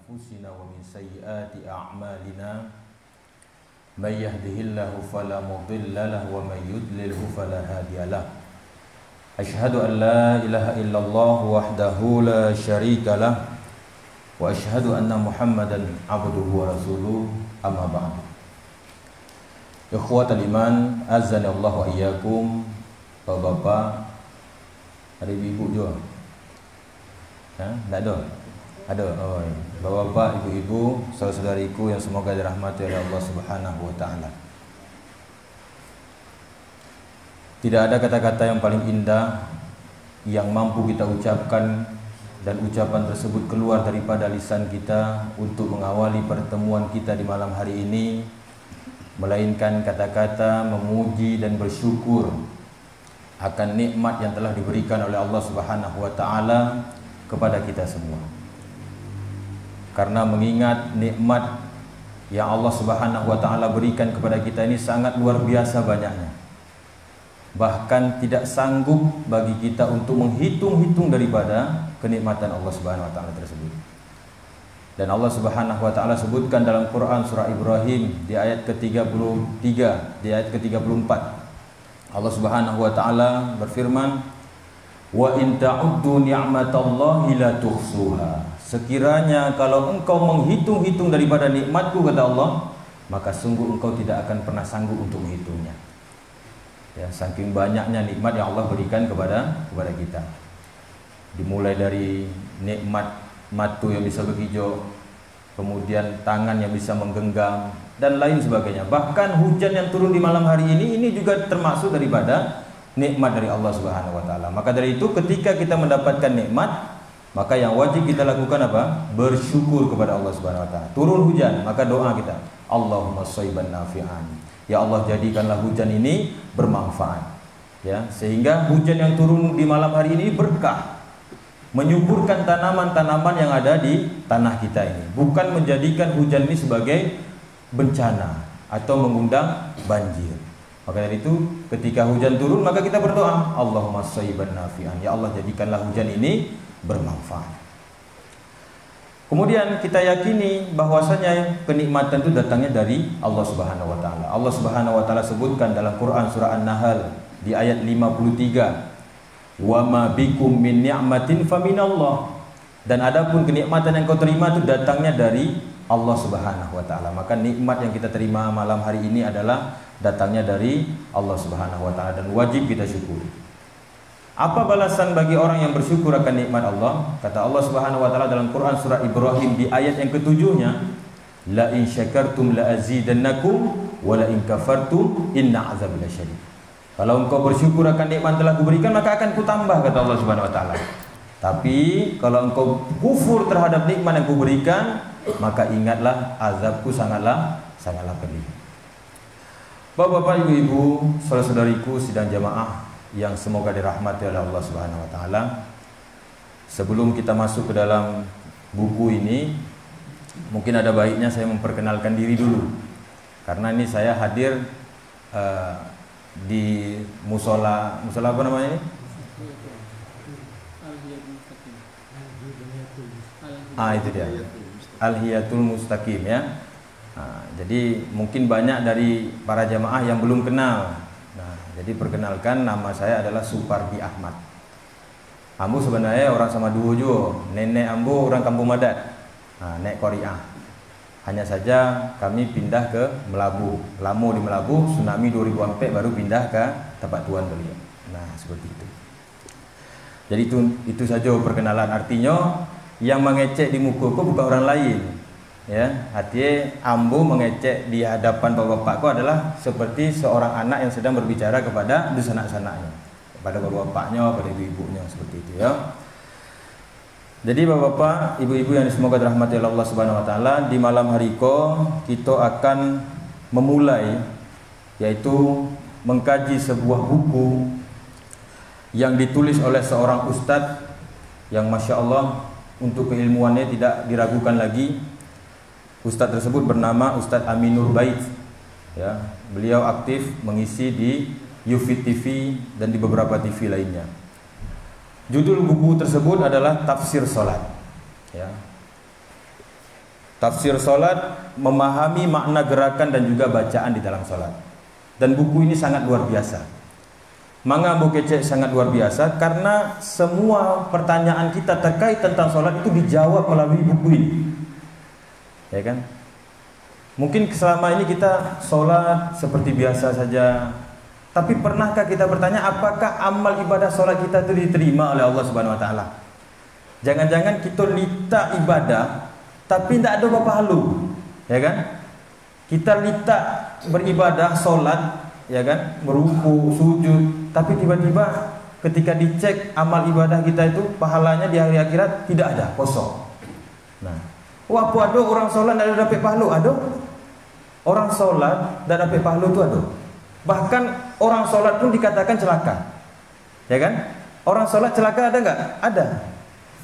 أنفسنا ومن سيئات أعمالنا من يهده الله فلا مضل له ومن يضلله فلا هادي له أشهد أن لا إله إلا الله وحده لا شريك له وأشهد أن محمدا عبده ورسوله أما بعد Ikhwatal iman, azza Allah wa iyyakum. Bapak-bapak, ada ibu-ibu juga? Tak ada? Ada. Oh, bapak-bapak, ibu-ibu, saudara-saudariku yang semoga dirahmati oleh Allah Subhanahu wa taala. Tidak ada kata-kata yang paling indah yang mampu kita ucapkan dan ucapan tersebut keluar daripada lisan kita untuk mengawali pertemuan kita di malam hari ini, melainkan kata-kata memuji dan bersyukur akan nikmat yang telah diberikan oleh Allah Subhanahu wa taala kepada kita semua. Karena mengingat nikmat yang Allah Subhanahu wa taala berikan kepada kita ini sangat luar biasa banyaknya. Bahkan tidak sanggup bagi kita untuk menghitung-hitung daripada kenikmatan Allah Subhanahu wa taala tersebut. Dan Allah Subhanahu wa taala sebutkan dalam Quran surah Ibrahim di ayat ke-33, di ayat ke-34. Allah Subhanahu wa taala berfirman, "Wa in ta'uddu ni'matallahi la tuhsuha." Sekiranya kalau engkau menghitung-hitung daripada nikmatku, kata Allah, maka sungguh engkau tidak akan pernah sanggup untuk menghitungnya. Ya, saking banyaknya nikmat yang Allah berikan kepada kita. Dimulai dari nikmat mata yang bisa berhijau, kemudian tangan yang bisa menggenggam dan lain sebagainya. Bahkan hujan yang turun di malam hari ini juga termasuk daripada nikmat dari Allah Subhanahu wa taala. Maka dari itu ketika kita mendapatkan nikmat, maka yang wajib kita lakukan apa? Bersyukur kepada Allah Subhanahu wa taala. Turun hujan, maka doa kita, Allahumma shayban nafi'an. Ya Allah, jadikanlah hujan ini bermanfaat. Ya, sehingga hujan yang turun di malam hari ini berkah, menyuburkan tanaman-tanaman yang ada di tanah kita ini, bukan menjadikan hujan ini sebagai bencana atau mengundang banjir. Maka dari itu ketika hujan turun maka kita berdoa, Allahumma shayban nafi'an. Ya Allah, jadikanlah hujan ini bermanfaat. Kemudian kita yakini bahwasanya kenikmatan itu datangnya dari Allah Subhanahu wa taala. Allah Subhanahu wa taala sebutkan dalam Quran surah An-Nahl di ayat 53, "Wa ma bikum min ni'matin faminallah." Dan adapun kenikmatan yang kau terima itu datangnya dari Allah Subhanahu wa taala. Maka nikmat yang kita terima malam hari ini adalah datangnya dari Allah Subhanahu wa taala dan wajib kita syukuri. Apa balasan bagi orang yang bersyukur akan nikmat Allah? Kata Allah Subhanahu wa taala dalam Quran surah Ibrahim di ayat yang ke-7-nya, "La in syakartum la azidannakum wa la in kafartum inna azabi lasyadid." Kalau engkau bersyukur akan nikmat telah kuberikan, maka akan kutambah, kata Allah Subhanahu wa taala. Tapi kalau engkau kufur terhadap nikmat yang kuberikan, maka ingatlah azabku sangatlah pedih. Bapak-bapak, ibu-ibu, saudara-saudariku sidang jamaah yang semoga dirahmati oleh Allah Subhanahu wa taala. Sebelum kita masuk ke dalam buku ini, mungkin ada baiknya saya memperkenalkan diri dulu. Karena ini saya hadir di musola apa namanya ini? Itu dia, Al-Hiyatul Mustaqim ya. Jadi mungkin banyak dari para jamaah yang belum kenal. Jadi perkenalkan, nama saya adalah Supardi Ahmad. Ambo sebenarnya orang sama dua juga. Nenek ambo orang Kampung Madat, Nek Koriah. Hanya saja kami pindah ke Melabu. Lama di Melabu, tsunami 2004 baru pindah ke tempat tuan beliau. Nah, seperti itu. Jadi itu saja perkenalan. Artinya yang mengecek di muka bukan orang lain. Ya, artinya ambo mengecek di hadapan bapak-bapakku adalah seperti seorang anak yang sedang berbicara kepada sanak-sanaknya, kepada bapak-bapaknya, kepada ibu-ibunya, seperti itu ya. Jadi bapak-bapak, ibu-ibu yang semoga dirahmati oleh Allah Subhanahu wa taala, di malam hari kita akan memulai, yaitu mengkaji sebuah buku yang ditulis oleh seorang ustadz yang masya Allah untuk keilmuannya tidak diragukan lagi. Ustadz tersebut bernama Ustadz Aminur Bait. Ya, beliau aktif mengisi di Yufid TV dan di beberapa TV lainnya. Judul buku tersebut adalah Tafsir Salat. Ya. Tafsir solat, memahami makna gerakan dan juga bacaan di dalam solat. Dan buku ini sangat luar biasa. Manga Bokecek sangat luar biasa karena semua pertanyaan kita terkait tentang solat itu dijawab melalui buku ini. Ya kan? Mungkin selama ini kita solat seperti biasa saja. Tapi pernahkah kita bertanya apakah amal ibadah solat kita itu diterima oleh Allah Subhanahu Wa Taala? Jangan-jangan kita lita ibadah tapi tidak ada apa-apa halu, ya kan? Kita lita beribadah solat, ya kan? Meruku, sujud, tapi tiba-tiba ketika dicek amal ibadah kita itu pahalanya di hari akhirat tidak ada, kosong. Nah, wah, ada orang solat tidak dapat pahala, ada. Orang solat tidak dapat pahala itu ada. Bahkan orang solat pun dikatakan celaka, ya kan? Orang solat celaka ada nggak? Ada.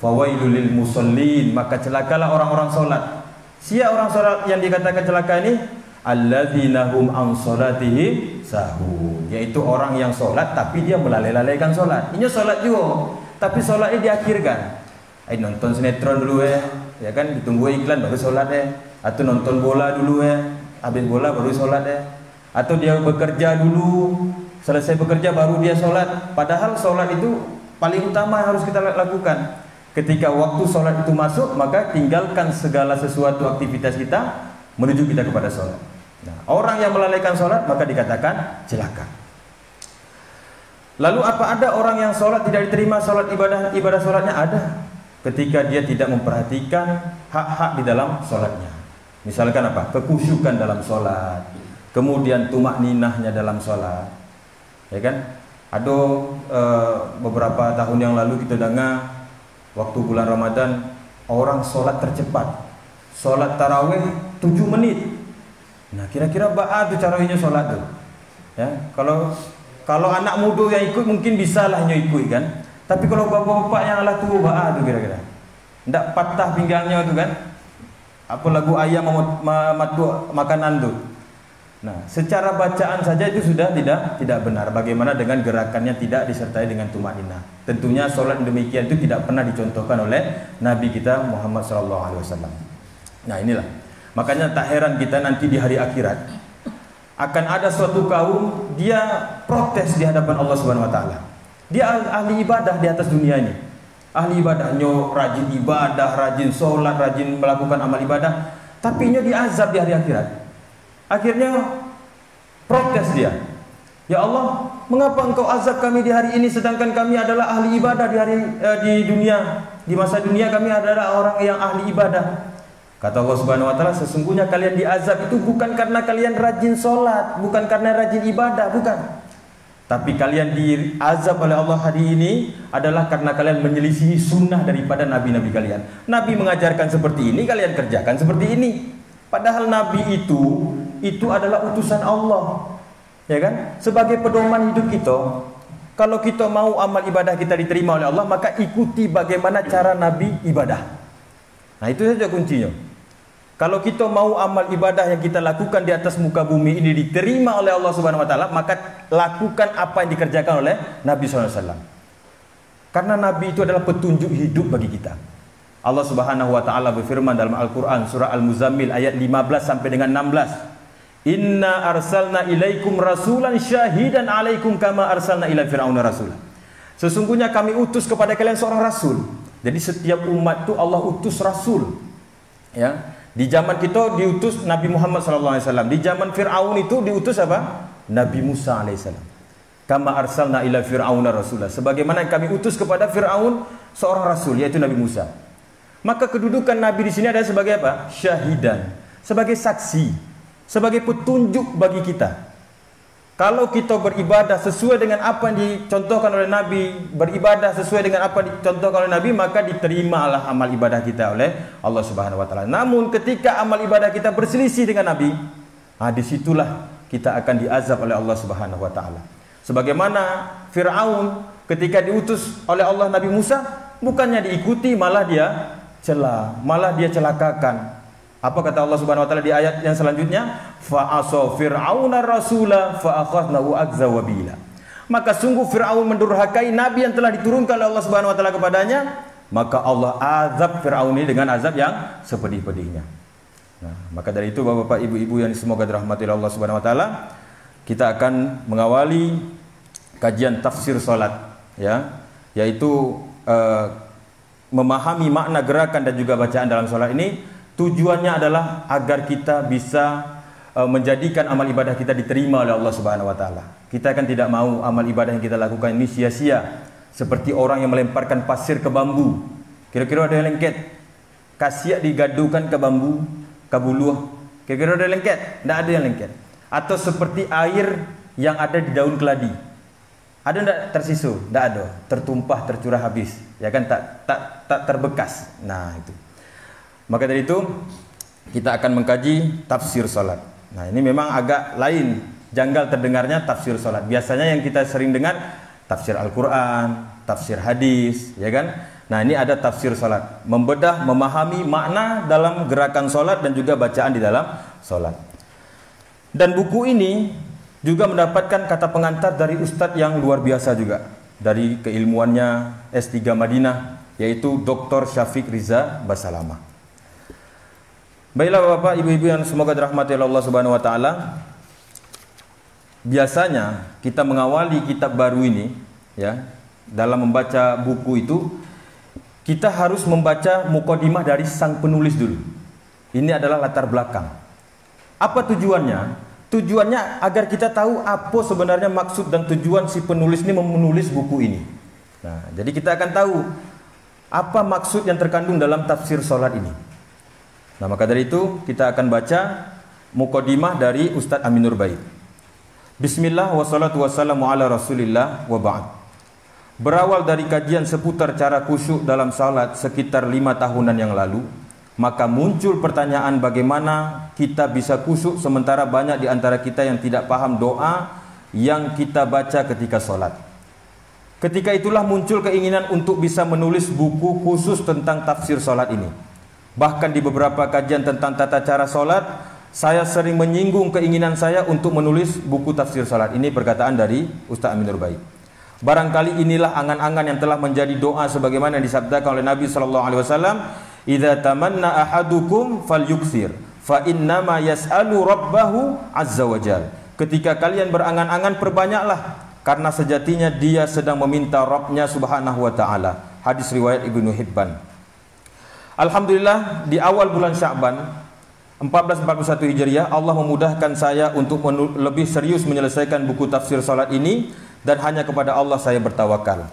Fawailul lil musallin, maka celakalah orang-orang solat. Siapa orang solat yang dikatakan celaka ini? Alladzina hum an salatihim sahun, yaitu orang yang solat tapi dia melalaikan solat. Ini solat juga, tapi solatnya diakhirkan. Nonton sinetron dulu ya kan, ditunggu iklan baru solat atau nonton bola dulu habis bola baru solat atau dia bekerja dulu, selesai bekerja baru dia solat. Padahal solat itu paling utama yang harus kita lakukan. Ketika waktu sholat itu masuk, maka tinggalkan segala sesuatu aktivitas kita menuju kita kepada sholat. Nah, orang yang melalaikan sholat maka dikatakan celaka. Lalu apa ada orang yang sholat tidak diterima sholat ibadah sholatnya? Ada. Ketika dia tidak memperhatikan hak-hak di dalam sholatnya. Misalkan apa? Kekhusyukan dalam sholat, kemudian tumak ninahnya dalam sholat, ya kan? Ada beberapa tahun yang lalu kita dengar waktu bulan Ramadan orang sholat tercepat, sholat tarawih 7 menit. Nah, kira-kira ba'a tuh caranya sholat tuh. Ya, kalau anak muda yang ikut mungkin bisa lah ikut kan. Tapi kalau bapak-bapak yang lah tua ba'a tuh kira-kira. Ndak patah pinggangnya tuh kan. Apa lagu ayam matu makanan tuh. Nah, secara bacaan saja itu sudah tidak benar. Bagaimana dengan gerakannya tidak disertai dengan tumaninah? Tentunya sholat demikian itu tidak pernah dicontohkan oleh Nabi kita Muhammad SAW. Nah, inilah. Makanya tak heran kita nanti di hari akhirat akan ada suatu kaum dia protes di hadapan Allah Subhanahu Wa Taala. Dia ahli ibadah di atas dunia ini. Ahli ibadahnya rajin ibadah, rajin sholat, rajin melakukan amal ibadah. Tapi dia diazab di hari akhirat. Akhirnya protes dia. Ya Allah, mengapa engkau azab kami di hari ini sedangkan kami adalah ahli ibadah di dunia. Di masa dunia kami adalah orang yang ahli ibadah. Kata Allah Subhanahu Wa Taala, sesungguhnya kalian diazab itu bukan karena kalian rajin sholat, bukan karena rajin ibadah, bukan. Tapi kalian diazab oleh Allah hari ini adalah karena kalian menyelisihi sunnah daripada nabi-nabi kalian. Nabi mengajarkan seperti ini, kalian kerjakan seperti ini. Padahal Nabi itu adalah utusan Allah, ya kan? Sebagai pedoman hidup kita. Kalau kita mau amal ibadah kita diterima oleh Allah, maka ikuti bagaimana cara Nabi ibadah. Nah, itu saja kuncinya. Kalau kita mau amal ibadah yang kita lakukan di atas muka bumi ini diterima oleh Allah Subhanahu Wa Taala, maka lakukan apa yang dikerjakan oleh Nabi SAW. Karena Nabi itu adalah petunjuk hidup bagi kita. Allah Subhanahu Wa Taala berfirman dalam Al-Quran surah Al-Muzammil ayat 15 sampai dengan 16. Inna arsalna ilaikum rasulan syahidan alaikum kama arsalna ila fir'auna rasulah. Sesungguhnya kami utus kepada kalian seorang rasul. Jadi setiap umat itu Allah utus rasul. Ya, di zaman kita diutus Nabi Muhammad SAW. Di zaman Fir'aun itu diutus apa? Nabi Musa AS. Kama arsalna ila fir'auna rasulah. Sebagaimana kami utus kepada Fir'aun seorang rasul, yaitu Nabi Musa. Maka kedudukan Nabi di sini adalah sebagai apa? Syahidan, sebagai saksi, sebagai petunjuk bagi kita. Kalau kita beribadah sesuai dengan apa yang dicontohkan oleh Nabi, beribadah sesuai dengan apa yang dicontohkan oleh Nabi, maka diterimalah amal ibadah kita oleh Allah Subhanahu Wa Taala. Namun ketika amal ibadah kita berselisih dengan Nabi, disitulah kita akan diazab oleh Allah Subhanahu Wa Taala. Sebagaimana Fir'aun ketika diutus oleh Allah Nabi Musa, bukannya diikuti, malah dia celah, malah dia celakakan. Apa kata Allah Subhanahu Wa Taala di ayat yang selanjutnya? Fa'asa fir'auna rasula fa'akhadnahu akza wabila. Maka sungguh Fir'aun mendurhakai Nabi yang telah diturunkan oleh Allah Subhanahu Wa Taala kepadanya, maka Allah azab Fir'aun ini dengan azab yang sepedih-pedihnya. Nah, maka dari itu Bapak-bapak, Ibu-ibu yang semoga dirahmati Allah Subhanahu wa taala, kita akan mengawali kajian tafsir salat, ya, yaitu memahami makna gerakan dan juga bacaan dalam salat ini. Tujuannya adalah agar kita bisa menjadikan amal ibadah kita diterima oleh Allah Subhanahu wa taala. Kita kan tidak mau amal ibadah yang kita lakukan ini sia-sia, seperti orang yang melemparkan pasir ke bambu. Kira-kira ada yang lengket, kasiak digadukan ke bambu, ke buluh. Kira-kira ada yang lengket? Tidak ada yang lengket. Atau seperti air yang ada di daun keladi. Ada tidak tersisu? Tidak ada. Tertumpah, tercurah habis. Ya kan, tak terbekas. Nah, itu. Maka dari itu kita akan mengkaji tafsir salat. Nah, ini memang agak lain, janggal terdengarnya tafsir salat. Biasanya yang kita sering dengar tafsir Al-Qur'an, tafsir hadis, ya kan? Nah, ini ada tafsir salat, membedah, memahami makna dalam gerakan salat dan juga bacaan di dalam salat. Dan buku ini juga mendapatkan kata pengantar dari ustadz yang luar biasa juga, dari keilmuannya S3 Madinah, yaitu Dr. Syafiq Riza Basalamah. Baiklah Bapak, Ibu-ibu yang semoga dirahmati Allah Subhanahu wa taala. Biasanya kita mengawali kitab baru ini, ya, dalam membaca buku itu kita harus membaca mukadimah dari sang penulis dulu. Ini adalah latar belakang. Apa tujuannya? Tujuannya agar kita tahu apa sebenarnya maksud dan tujuan si penulis ini menulis buku ini. Nah, jadi kita akan tahu apa maksud yang terkandung dalam tafsir salat ini. Nah, maka dari itu kita akan baca mukadimah dari Ustadz Amin Nur Bait. Bismillah wassalatu wassalamu ala Rasulillah wa ba'd. Berawal dari kajian seputar cara khusyuk dalam salat sekitar 5 tahunan yang lalu, maka muncul pertanyaan bagaimana kita bisa khusyuk sementara banyak di antara kita yang tidak paham doa yang kita baca ketika salat. Ketika itulah muncul keinginan untuk bisa menulis buku khusus tentang tafsir salat ini. Bahkan di beberapa kajian tentang tata cara salat, saya sering menyinggung keinginan saya untuk menulis buku tafsir salat. Ini perkataan dari Ustaz Amin Nur Bait. Barangkali inilah angan-angan yang telah menjadi doa sebagaimana yang disabdakan oleh Nabi sallallahu alaihi wasallam, "Idza tamanna ahadukum falyuksir, fa innama yas'alu rabbahu azza wajal." Ketika kalian berangan-angan, perbanyaklah, karena sejatinya dia sedang meminta Rabb-Nya Subhanahu wa taala. Hadis riwayat Ibnu Hibban. Alhamdulillah, di awal bulan Sya'ban 1441 Hijriah, Allah memudahkan saya untuk lebih serius menyelesaikan buku tafsir salat ini, dan hanya kepada Allah saya bertawakal.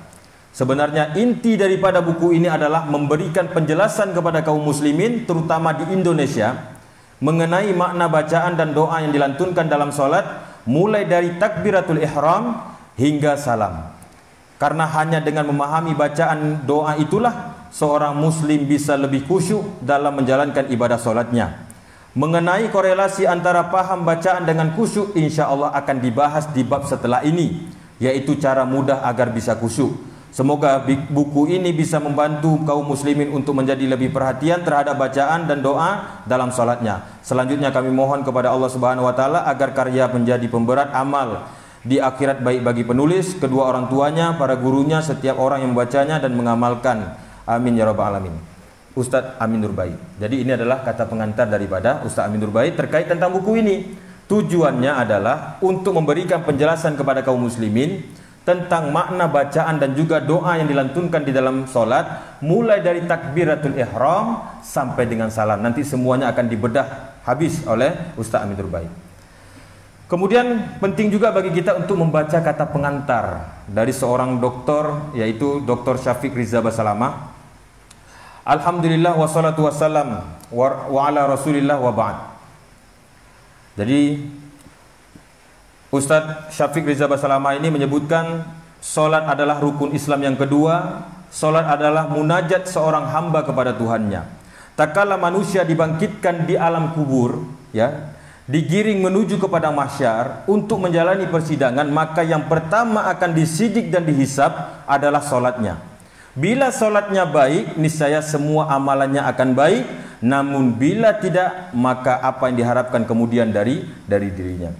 Sebenarnya inti daripada buku ini adalah memberikan penjelasan kepada kaum muslimin, terutama di Indonesia, mengenai makna bacaan dan doa yang dilantunkan dalam salat, mulai dari takbiratul ihram hingga salam. Karena hanya dengan memahami bacaan doa itulah seorang muslim bisa lebih khusyuk dalam menjalankan ibadah salatnya. Mengenai korelasi antara paham bacaan dengan khusyuk, insya Allah akan dibahas di bab setelah ini, yaitu cara mudah agar bisa khusyuk. Semoga buku ini bisa membantu kaum muslimin untuk menjadi lebih perhatian terhadap bacaan dan doa dalam salatnya. Selanjutnya kami mohon kepada Allah Subhanahu wa taala agar karya menjadi pemberat amal di akhirat, baik bagi penulis, kedua orang tuanya, para gurunya, setiap orang yang membacanya dan mengamalkan. Amin ya rabbal alamin. Ustadz Amin Nur Bait. Jadi ini adalah kata pengantar daripada Ustadz Amin Nur Bait terkait tentang buku ini. Tujuannya adalah untuk memberikan penjelasan kepada kaum muslimin tentang makna bacaan dan juga doa yang dilantunkan di dalam solat, mulai dari takbiratul ihram sampai dengan salam. Nanti semuanya akan dibedah habis oleh Ustadz Amin Nur Bait. Kemudian penting juga bagi kita untuk membaca kata pengantar dari seorang doktor, yaitu Dr. Syafiq Riza Basalamah. Alhamdulillah wassalatu wassalam wa ala Rasulillah wa ba'd. Jadi Ustadz Syafiq Riza Basalamah ini menyebutkan solat adalah rukun Islam yang kedua. Solat adalah munajat seorang hamba kepada Tuhannya. Tak kala manusia dibangkitkan di alam kubur, ya, digiring menuju kepada mahsyar untuk menjalani persidangan, maka yang pertama akan disidik dan dihisab adalah solatnya. Bila solatnya baik, niscaya semua amalannya akan baik. Namun bila tidak, maka apa yang diharapkan kemudian dari dirinya.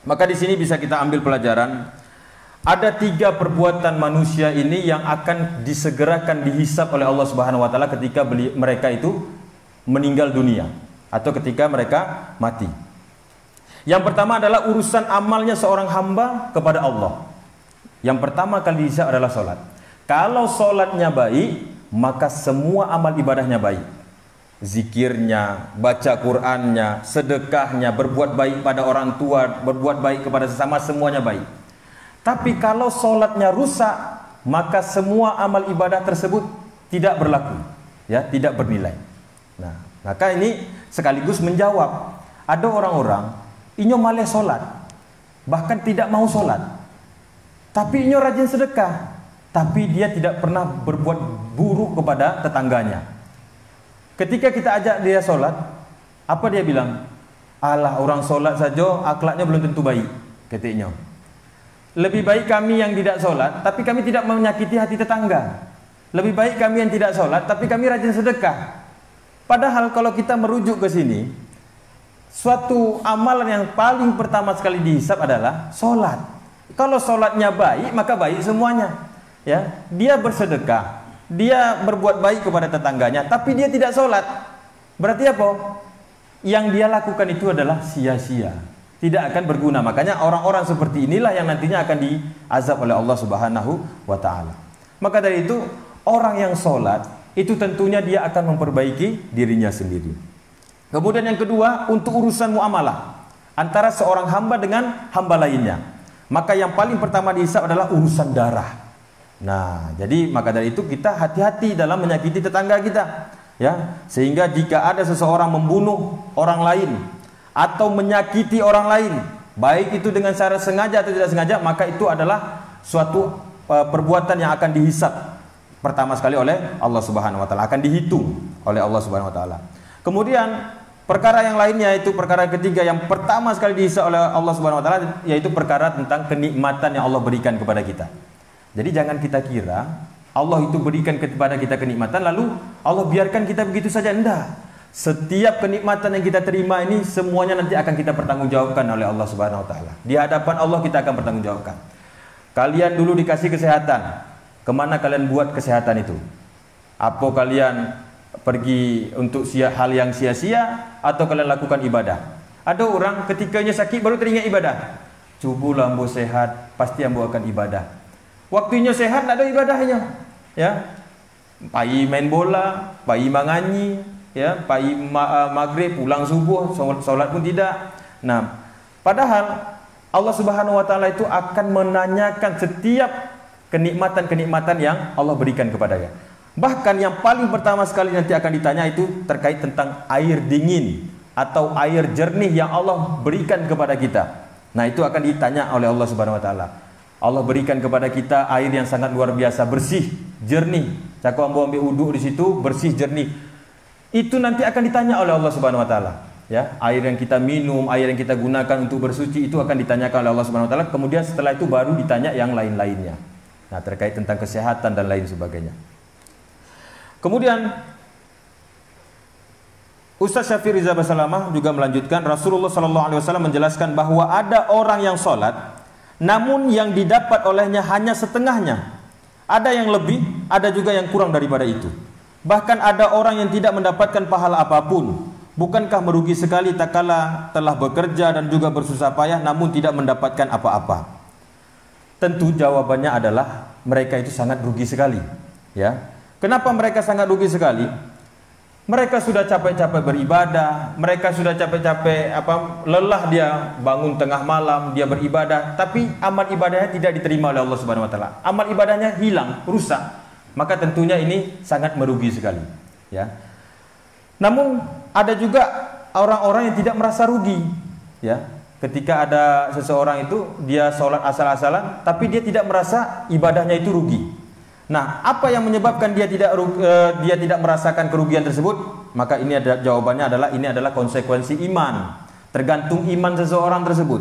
Maka di sini bisa kita ambil pelajaran. Ada 3 perbuatan manusia ini yang akan disegerakan dihisab oleh Allah Subhanahu wa taala ketika mereka itu meninggal dunia. atau ketika mereka mati. Yang pertama adalah urusan amalnya seorang hamba kepada Allah. Yang pertama kali dihisab adalah solat. Kalau solatnya baik, maka semua amal ibadahnya baik. Zikirnya, baca Qur'annya, sedekahnya, berbuat baik pada orang tua, berbuat baik kepada sesama, semuanya baik. Tapi kalau solatnya rusak, maka semua amal ibadah tersebut tidak berlaku, ya, tidak bernilai. Nah, maka ini sekaligus menjawab, ada orang-orang inyo malas solat, bahkan tidak mau solat, tapi inyo rajin sedekah, tapi dia tidak pernah berbuat buruk kepada tetangganya. Ketika kita ajak dia solat, apa dia bilang? Alah, orang solat saja akhlaknya belum tentu baik, katanya. Lebih baik kami yang tidak solat, tapi kami tidak menyakiti hati tetangga. Lebih baik kami yang tidak solat, tapi kami rajin sedekah. Padahal kalau kita merujuk ke sini, suatu amalan yang paling pertama sekali dihisab adalah solat. Kalau solatnya baik, maka baik semuanya. Ya, dia bersedekah, dia berbuat baik kepada tetangganya, tapi dia tidak solat. Berarti apa? Yang dia lakukan itu adalah sia-sia, tidak akan berguna. Makanya orang-orang seperti inilah yang nantinya akan diazab oleh Allah Subhanahu wa Ta'ala. Maka dari itu, orang yang solat itu tentunya dia akan memperbaiki dirinya sendiri. Kemudian yang kedua, untuk urusan muamalah antara seorang hamba dengan hamba lainnya, maka yang paling pertama dihisab adalah urusan darah. Nah, jadi maka dari itu kita hati-hati dalam menyakiti tetangga kita, ya. Sehingga jika ada seseorang membunuh orang lain atau menyakiti orang lain, baik itu dengan secara sengaja atau tidak sengaja, maka itu adalah suatu perbuatan yang akan dihisab pertama sekali oleh Allah Subhanahu wa Ta'ala, akan dihitung oleh Allah Subhanahu wa Ta'ala. Kemudian perkara yang lainnya, itu perkara ketiga yang pertama sekali dihisab oleh Allah Subhanahu wa Ta'ala, yaitu perkara tentang kenikmatan yang Allah berikan kepada kita. Jadi jangan kita kira Allah itu berikan kepada kita kenikmatan lalu Allah biarkan kita begitu saja. Enggak. Setiap kenikmatan yang kita terima ini semuanya nanti akan kita pertanggungjawabkan oleh Allah Subhanahu wa Ta'ala. Di hadapan Allah kita akan pertanggungjawabkan. Kalian dulu dikasih kesehatan, kemana kalian buat kesehatan itu? Apa kalian pergi untuk hal yang sia-sia atau kalian lakukan ibadah? Ada orang ketikanya sakit baru teringat ibadah. Cubulah ambo sehat, pasti ambo akan ibadah. Waktunya sehat tidak ada ibadahnya, ya. Pai main bola, pai manganyi, ya, pai maghrib, pulang subuh, sholat pun tidak. Nah, padahal Allah Subhanahu wa Ta'ala itu akan menanyakan setiap kenikmatan-kenikmatan yang Allah berikan kepadanya. Bahkan yang paling pertama sekali nanti akan ditanya itu terkait tentang air dingin atau air jernih yang Allah berikan kepada kita. Nah, itu akan ditanya oleh Allah Subhanahu wa Ta'ala. Allah berikan kepada kita air yang sangat luar biasa, bersih, jernih. Cakap ambil uduk di situ, bersih, jernih. Itu nanti akan ditanya oleh Allah Subhanahu wa Ta'ala. Ya, air yang kita minum, air yang kita gunakan untuk bersuci itu akan ditanyakan oleh Allah Subhanahu wa Ta'ala. Kemudian setelah itu baru ditanya yang lain-lainnya. Nah, terkait tentang kesehatan dan lain sebagainya. Kemudian Ustaz Syafi'i Riza Basalamah juga melanjutkan, Rasulullah SAW menjelaskan bahwa ada orang yang sholat namun yang didapat olehnya hanya setengahnya. Ada yang lebih, ada juga yang kurang daripada itu. Bahkan ada orang yang tidak mendapatkan pahala apapun. Bukankah merugi sekali tak kala telah bekerja dan juga bersusah payah namun tidak mendapatkan apa-apa? Tentu jawabannya adalah mereka itu sangat rugi sekali, ya. Kenapa mereka sangat rugi sekali? Mereka sudah capek-capek beribadah, mereka sudah capek-capek lelah dia bangun tengah malam, dia beribadah, tapi amal ibadahnya tidak diterima oleh Allah Subhanahu wa Ta'ala. Amal ibadahnya hilang, rusak. Maka tentunya ini sangat merugi sekali, ya. Namun ada juga orang-orang yang tidak merasa rugi, ya. Ketika ada seseorang itu dia sholat asal-asalan, tapi dia tidak merasa ibadahnya itu rugi. Nah, apa yang menyebabkan dia tidak merasakan kerugian tersebut? Maka ini ada jawabannya ini adalah konsekuensi iman. Tergantung iman seseorang tersebut.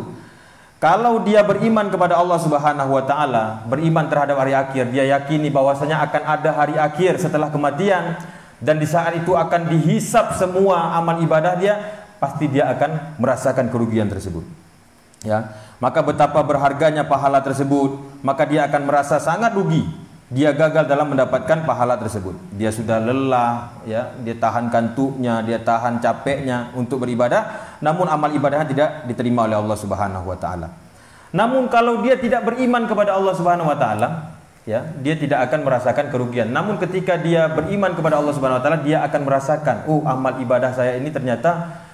Kalau dia beriman kepada Allah Subhanahu wa Ta'ala, beriman terhadap hari akhir, dia yakini bahwasanya akan ada hari akhir setelah kematian, dan di saat itu akan dihisap semua amal ibadah dia, pasti dia akan merasakan kerugian tersebut. Ya, maka betapa berharganya pahala tersebut, maka dia akan merasa sangat rugi. dia gagal dalam mendapatkan pahala tersebut. Dia sudah lelah, ya, dia tahan kantuknya, dia tahan capeknya untuk beribadah, namun amal ibadahnya tidak diterima oleh Allah Subhanahu wa taala. Namun kalau dia tidak beriman kepada Allah Subhanahu wa taala, ya, dia tidak akan merasakan kerugian. Namun ketika dia beriman kepada Allah Subhanahu wa taala, dia akan merasakan, oh, amal ibadah saya ini ternyata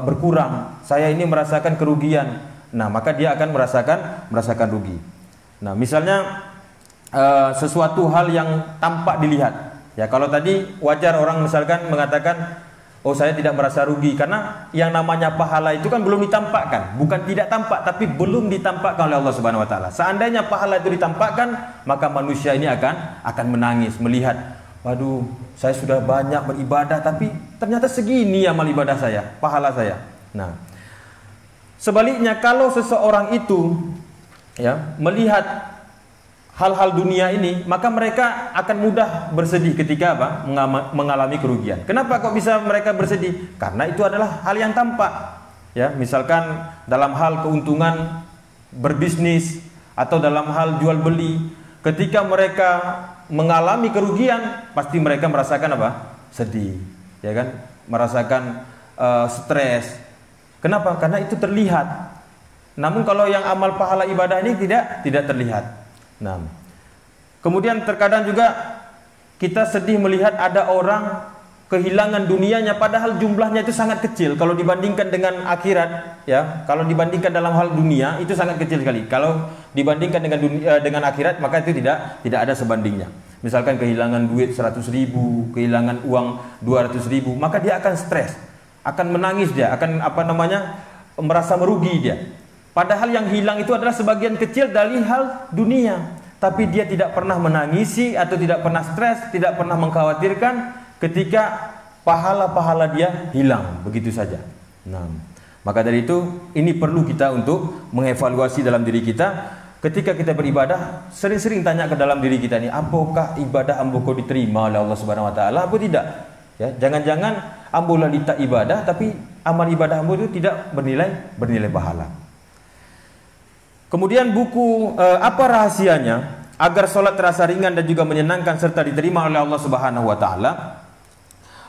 berkurang. Saya ini merasakan kerugian. Nah, maka dia akan merasakan rugi. Nah, misalnya sesuatu hal yang tampak dilihat. Ya, kalau tadi wajar orang misalkan mengatakan, oh, saya tidak merasa rugi karena yang namanya pahala itu kan belum ditampakkan. Bukan tidak tampak, tapi belum ditampakkan oleh Allah Subhanahu wa taala. Seandainya pahala itu ditampakkan, maka manusia ini akan menangis melihat, waduh, saya sudah banyak beribadah tapi ternyata segini amal ibadah saya, pahala saya. Nah, sebaliknya kalau seseorang itu, ya, melihat hal-hal dunia ini, maka mereka akan mudah bersedih ketika apa? Mengalami kerugian. Kenapa kok bisa mereka bersedih? Karena itu adalah hal yang tampak. Ya, misalkan dalam hal keuntungan berbisnis atau dalam hal jual beli, ketika mereka mengalami kerugian, pasti mereka merasakan apa? Sedih, ya kan? Merasakan stres. Kenapa? Karena itu terlihat. Namun kalau yang amal pahala ibadah ini tidak terlihat. Nah, kemudian terkadang juga kita sedih melihat ada orang kehilangan dunianya padahal jumlahnya itu sangat kecil kalau dibandingkan dengan akhirat, ya. Kalau dibandingkan dalam hal dunia itu sangat kecil sekali. Kalau dibandingkan dengan akhirat, maka itu tidak ada sebandingnya. Misalkan kehilangan duit 100.000, kehilangan uang 200.000, maka dia akan stres, akan menangis, dia akan merasa merugi dia. Padahal yang hilang itu adalah sebagian kecil dari hal dunia. Tapi dia tidak pernah menangisi atau tidak pernah stres, tidak pernah mengkhawatirkan ketika pahala-pahala dia hilang begitu saja. Nah, maka dari itu ini perlu kita untuk mengevaluasi dalam diri kita. Ketika kita beribadah, sering-sering tanya ke dalam diri kita ini, apakah ibadah ambo kau diterima oleh Allah Subhanahu wa taala atau tidak? Ya, jangan-jangan ambo lalita ibadah tapi amal ibadah ambo itu tidak bernilai pahala. Kemudian buku apa rahasianya agar sholat terasa ringan dan juga menyenangkan serta diterima oleh Allah Subhanahu wa taala?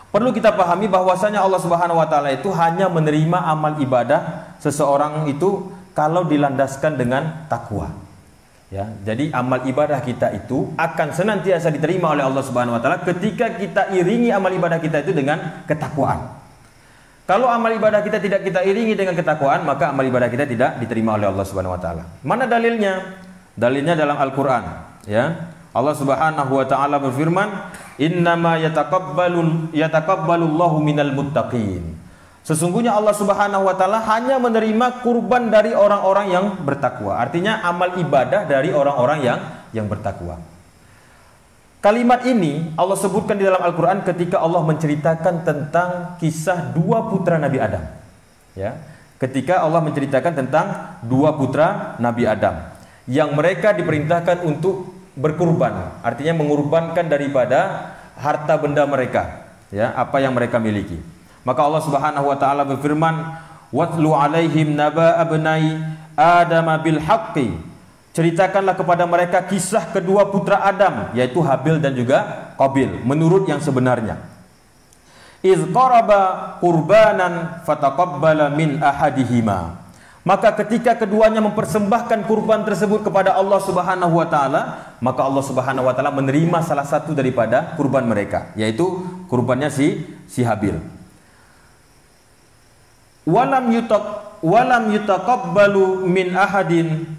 Perlu kita pahami bahwasanya Allah Subhanahu wa taala itu hanya menerima amal ibadah seseorang itu kalau dilandaskan dengan takwa. Ya, jadi amal ibadah kita itu akan senantiasa diterima oleh Allah Subhanahu wa taala ketika kita iringi amal ibadah kita itu dengan ketakwaan. Kalau amal ibadah kita tidak kita iringi dengan ketakwaan, maka amal ibadah kita tidak diterima oleh Allah Subhanahu wa taala. Mana dalilnya? Dalilnya dalam Al-Qur'an, ya. Allah Subhanahu wa taala berfirman, "Innama yataqabbalullahu minal muttaqin." Sesungguhnya Allah Subhanahu wa taala hanya menerima kurban dari orang-orang yang bertakwa. Artinya amal ibadah dari orang-orang yang bertakwa. Kalimat ini Allah sebutkan di dalam Al-Quran ketika Allah menceritakan tentang kisah dua putra Nabi Adam. Ya, ketika Allah menceritakan tentang dua putra Nabi Adam yang mereka diperintahkan untuk berkurban, artinya mengorbankan daripada harta benda mereka, ya, apa yang mereka miliki. Maka Allah Subhanahu wa taala berfirman, "Watlu 'alaihim naba abnai Adam bil haqqi." Ceritakanlah kepada mereka kisah kedua putra Adam, yaitu Habil dan juga Qabil, menurut yang sebenarnya. Iz qaraba qurbanan fataqabbala min ahadihima. Maka ketika keduanya mempersembahkan kurban tersebut kepada Allah Subhanahu wa taala, maka Allah Subhanahu wa taala menerima salah satu daripada kurban mereka, yaitu kurbannya si Habil. Walam yutaqabbalu min ahadin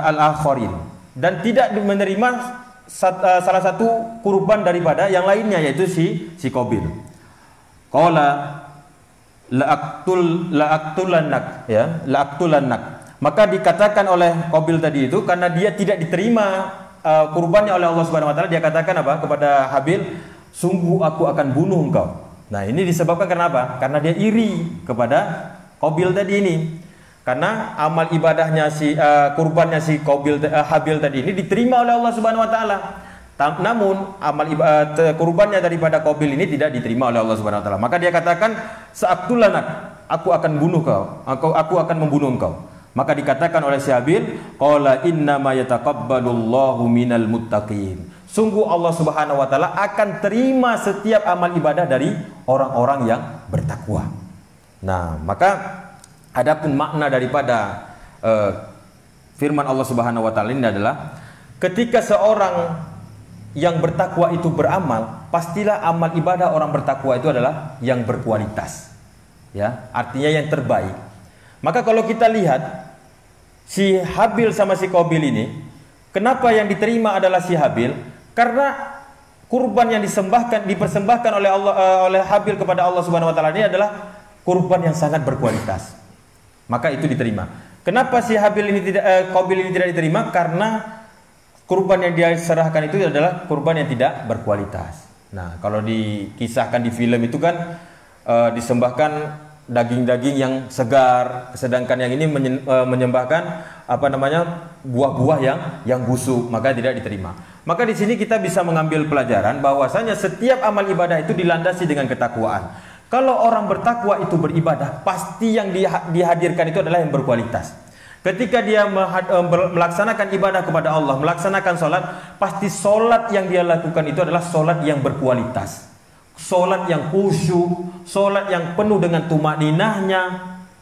al-akharin, dan tidak menerima salah satu kurban daripada yang lainnya, yaitu si Qabil. Qala la'aqtulannak, ya, la'aqtulannak. Maka dikatakan oleh Qabil tadi itu, karena dia tidak diterima kurbannya oleh Allah Subhanahu wa taala, dia katakan apa kepada Habil, sungguh aku akan bunuh engkau. Nah, ini disebabkan kenapa? Karena dia iri kepada Qabil tadi ini. Karena amal ibadahnya kurbannya si Habil tadi ini diterima oleh Allah Subhanahu wa taala. Namun amal kurbannya daripada Qabil ini tidak diterima oleh Allah Subhanahu wa taala. Maka dia katakan, "Sa'aqtulanak, aku akan bunuh kau. Aku akan membunuh engkau." Maka dikatakan oleh si Habil, qala innama yataqabbalullahu minal muttaqin. Sungguh Allah Subhanahu wa taala akan terima setiap amal ibadah dari orang-orang yang bertakwa. Nah, maka adapun makna daripada firman Allah Subhanahu wa taala ini adalah ketika seorang yang bertakwa itu beramal, pastilah amal ibadah orang bertakwa itu adalah yang berkualitas. Ya, artinya yang terbaik. Maka kalau kita lihat si Habil sama si Qabil ini, kenapa yang diterima adalah si Habil? Karena kurban yang dipersembahkan oleh Allah, oleh Habil kepada Allah Subhanahu wa taala ini adalah kurban yang sangat berkualitas. Maka itu diterima. Kenapa si Habil ini Qabil ini tidak diterima? Karena kurban yang dia serahkan itu adalah kurban yang tidak berkualitas. Nah, kalau dikisahkan di film itu kan disembahkan daging-daging yang segar, sedangkan yang ini menyembahkan buah-buah yang busuk, maka tidak diterima. Maka di sini kita bisa mengambil pelajaran bahwasanya setiap amal ibadah itu dilandasi dengan ketakwaan. Kalau orang bertakwa itu beribadah, pasti yang dihadirkan itu adalah yang berkualitas. Ketika dia melaksanakan ibadah kepada Allah, melaksanakan sholat, pasti sholat yang dia lakukan itu adalah sholat yang berkualitas. Sholat yang khusyuk, sholat yang penuh dengan tumakninahnya,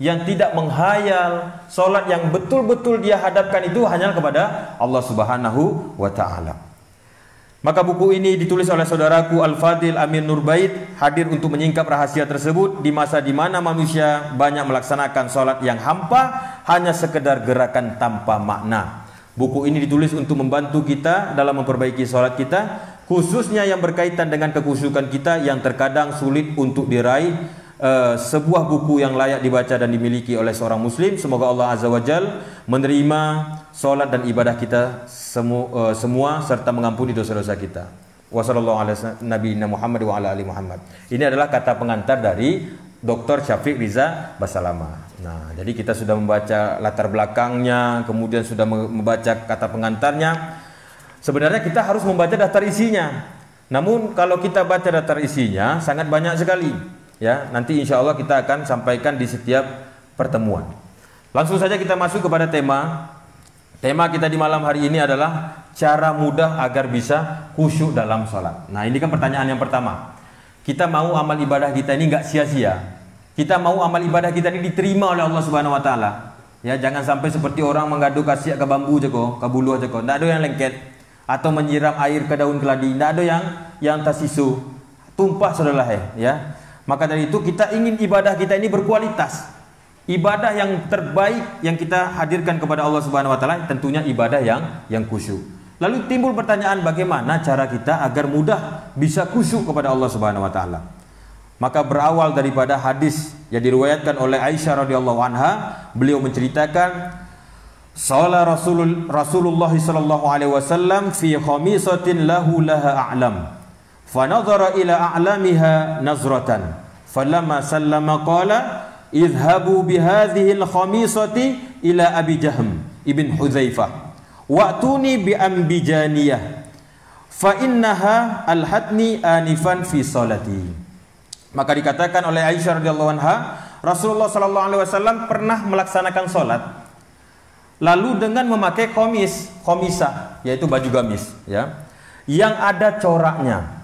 yang tidak menghayal, sholat yang betul-betul dia hadapkan itu hanya kepada Allah Subhanahu wa ta'ala. Maka buku ini ditulis oleh saudaraku Al-Fadil Amin Nurbait, hadir untuk menyingkap rahasia tersebut di masa di mana manusia banyak melaksanakan sholat yang hampa, hanya sekedar gerakan tanpa makna. Buku ini ditulis untuk membantu kita dalam memperbaiki sholat kita, khususnya yang berkaitan dengan kekhusyukan kita yang terkadang sulit untuk diraih. Sebuah buku yang layak dibaca dan dimiliki oleh seorang muslim. Semoga Allah Azza wa Jal menerima sholat dan ibadah kita semua serta mengampuni dosa-dosa kita. Wassallallahu ala nabiyina Muhammad wa ala ali Muhammad. Ini adalah kata pengantar dari Dr. Syafiq Riza Basalamah. Nah, jadi kita sudah membaca latar belakangnya, kemudian sudah membaca kata pengantarnya. Sebenarnya kita harus membaca daftar isinya. Namun kalau kita baca daftar isinya sangat banyak sekali. Ya, nanti insya Allah kita akan sampaikan di setiap pertemuan. Langsung saja kita masuk kepada tema. Tema kita di malam hari ini adalah cara mudah agar bisa khusyuk dalam sholat. Nah, ini kan pertanyaan yang pertama. Kita mau amal ibadah kita ini nggak sia-sia. Kita mau amal ibadah kita ini diterima oleh Allah Subhanahu wa taala. Ya, jangan sampai seperti orang mengadu kasih ke bambu aja kok, ke bulu aja kok. Nggak ada yang lengket atau menyiram air ke daun keladi. Nggak ada yang tasisu. Tumpah saudara ya. Maka dari itu kita ingin ibadah kita ini berkualitas. Ibadah yang terbaik yang kita hadirkan kepada Allah Subhanahu wa taala tentunya ibadah yang khusyuk. Lalu timbul pertanyaan, bagaimana cara kita agar mudah bisa khusyuk kepada Allah Subhanahu wa taala? Maka berawal daripada hadis yang diriwayatkan oleh Aisyah radhiyallahu anha, beliau menceritakan shalla Rasulullah sallallahu alaihi wasallam fi khamisatin lahu laha a'lam. Fanadhara ila a'lamiha nazratan. Falamma sallama qala idhabu bihadhihi al-khamisati ila Abi Jahm ibn Hudzaifah wa'tuni bi ambijaniyah fa innaha alhatni anifan fi salati. Maka dikatakan oleh Aisyah radhiyallahu anha, Rasulullah sallallahu alaihi wasallam pernah melaksanakan salat lalu dengan memakai khomisah, yaitu baju gamis ya, yang ada coraknya.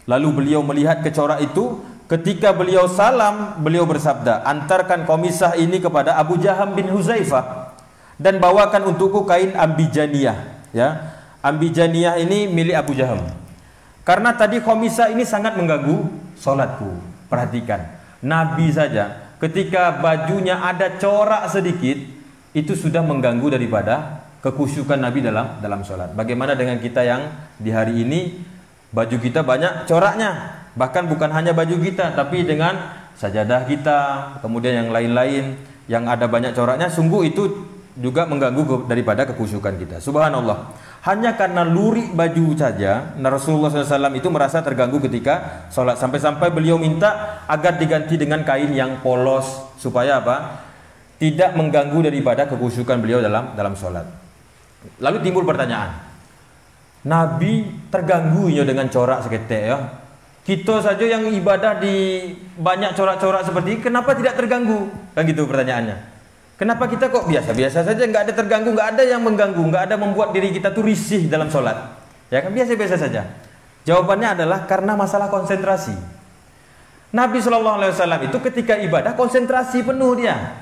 Lalu beliau melihat ke corak itu, ketika beliau salam, beliau bersabda, antarkan khomisah ini kepada Abu Jaham bin Huzaifah dan bawakan untukku kain ambijaniyah ya. Ambijaniyah ini milik Abu Jaham. Karena tadi khomisah ini sangat mengganggu sholatku. Perhatikan, Nabi saja ketika bajunya ada corak sedikit, itu sudah mengganggu daripada kekhusyukan Nabi dalam sholat. Bagaimana dengan kita yang di hari ini baju kita banyak coraknya, bahkan bukan hanya baju kita, tapi dengan sajadah kita, kemudian yang lain-lain yang ada banyak coraknya, sungguh itu juga mengganggu daripada kekhusyukan kita. Subhanallah, hanya karena lurik baju saja, Rasulullah SAW itu merasa terganggu ketika sholat, sampai-sampai beliau minta agar diganti dengan kain yang polos, supaya apa? Tidak mengganggu daripada kekhusyukan beliau dalam sholat. Lalu timbul pertanyaan, Nabi terganggu ya dengan corak seketek ya. Kita saja yang ibadah di banyak corak-corak seperti ini, kenapa tidak terganggu? Kan gitu pertanyaannya. Kenapa kita kok biasa-biasa saja, nggak ada terganggu, nggak ada yang mengganggu, nggak ada membuat diri kita tuh risih dalam sholat? Ya kan, biasa-biasa saja. Jawabannya adalah karena masalah konsentrasi. Nabi SAW itu ketika ibadah konsentrasi penuh dia.